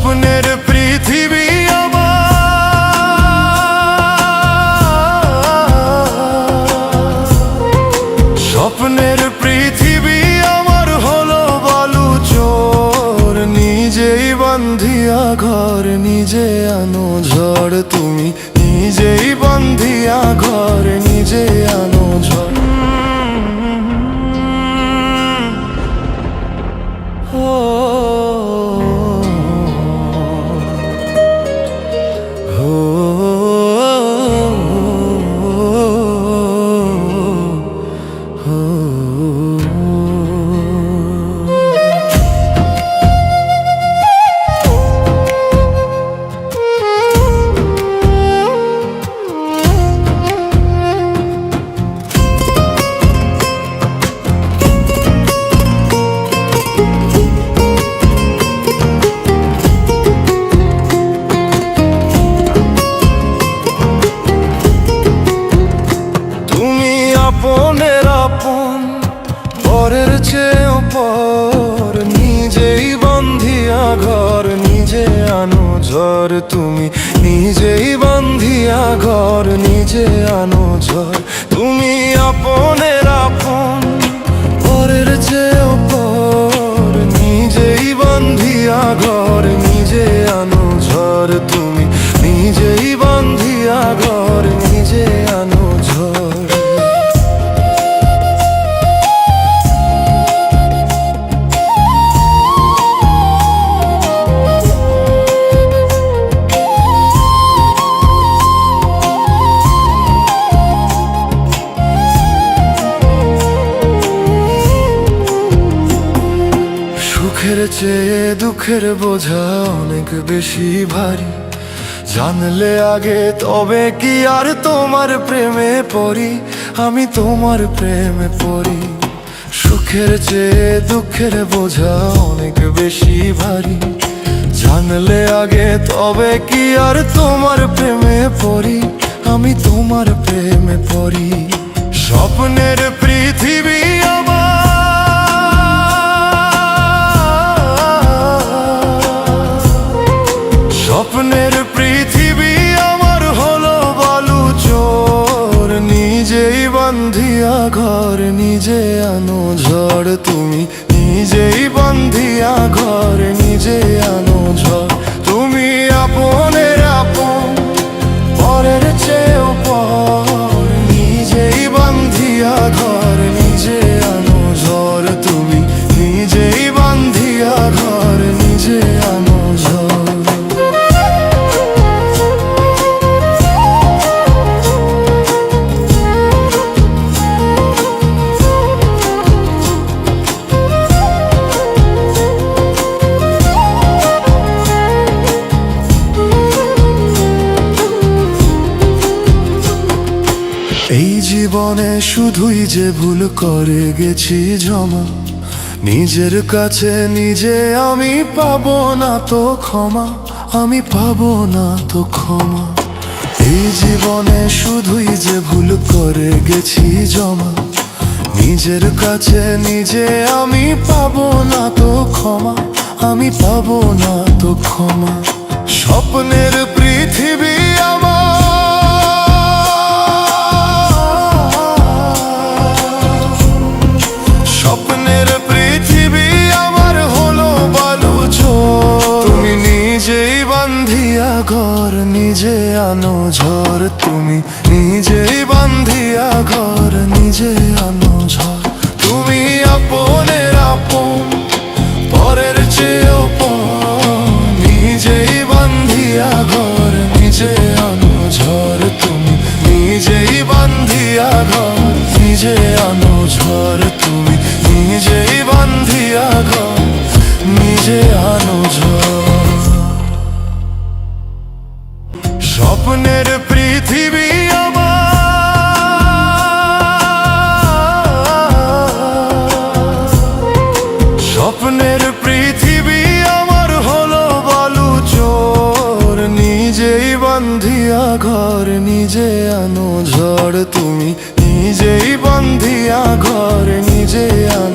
স্বপ্নের পৃথিবী স্বপ্নের পৃথিবী আমার হলো বালু চোর, নিজেই বান্ধিয়া ঘর নিজে আনো ঝড়, তুমি নিজেই বান্ধিয়া ঘর নিজে আনো ঝড়। আপনের আপন পরের চেয়েও পর, নিজেই বান্ধিয়া ঘর নিজে আনো ঝড়, তুমি নিজেই বান্ধিয়া ঘর নিজে আনো ঝড়। তুমি আপনের আপন পরের চেয়েও পর, নিজেই বান্ধিয়া ঘর নিজে আনো ঝড়, তুমি নিজেই বান্ধিয়া ঘর নিজে আনো ঝড়। সুখের চেয়ে দুঃখের বোঝা অনেক বেশি ভারী, জানলে আগে তবে কি আর তোমার প্রেমে পড়ি, আমি তোমার প্রেমে পড়ি। সুখের চেয়ে দুঃখের বোঝা অনেক বেশি ভারী, জানলে আগে তবে কি আর তোমার প্রেমে পড়ি, আমি তোমার প্রেমে পড়ি। স্বপ্নের পৃথিবী স্বপ্নের পৃথিবী আমার হলো বালু চোর, নিজেই বান্ধিয়া ঘর নিজে আনো ঝড়, তুমি নিজেই বান্ধিয়া ঘর নিজে আনো ঝড়। তুমি আপনের আপন পরের চেয়েও পর, নিজেই বান্ধিয়া ঘর নিজে আনো ঝড়, তুমি নিজেই বান্ধিয়া ঘর নিজে আনো ঝড়। এই জীবনে শুধুই যে ভুল করে গেছি জমা, নিজের কাছে নিজে আমি পাবো না তো ক্ষমা, আমি পাবো না তো ক্ষমা। এই জীবনে শুধুই যে ভুল করে গেছি জমা, নিজের কাছে নিজে আমি পাবো না তো ক্ষমা, আমি পাবো না তো ক্ষমা। স্বপ্নের পৃথিবী স্বপ্নের পৃথিবী আমার হলো বালু চোর, তুমি নিজেই বান্ধিয়া ঘর নিজে আনো ঝড়, তুমি নিজেই বান্ধিয়া ঘর নিজে আনো ঝড়। তুমি আপনের আপন পরের চেয়েও পর, নিজেই বান্ধিয়া ঘর নিজে আনো ঝড়, তুমি নিজেই বান্ধিয়া ঘর নিজে আনো ঝড়, তুমি নিজেই বান্ধিয়া ঘর নিজে আনো ঝড়। স্বপ্নের পৃথিবী স্বপ্নের পৃথিবী আমার হলো বালু চোর, নিজেই বান্ধিয়া ঘর নিজে আনো ঝড়, তুমি নিজেই বান্ধিয়া ঘর নিজে আনো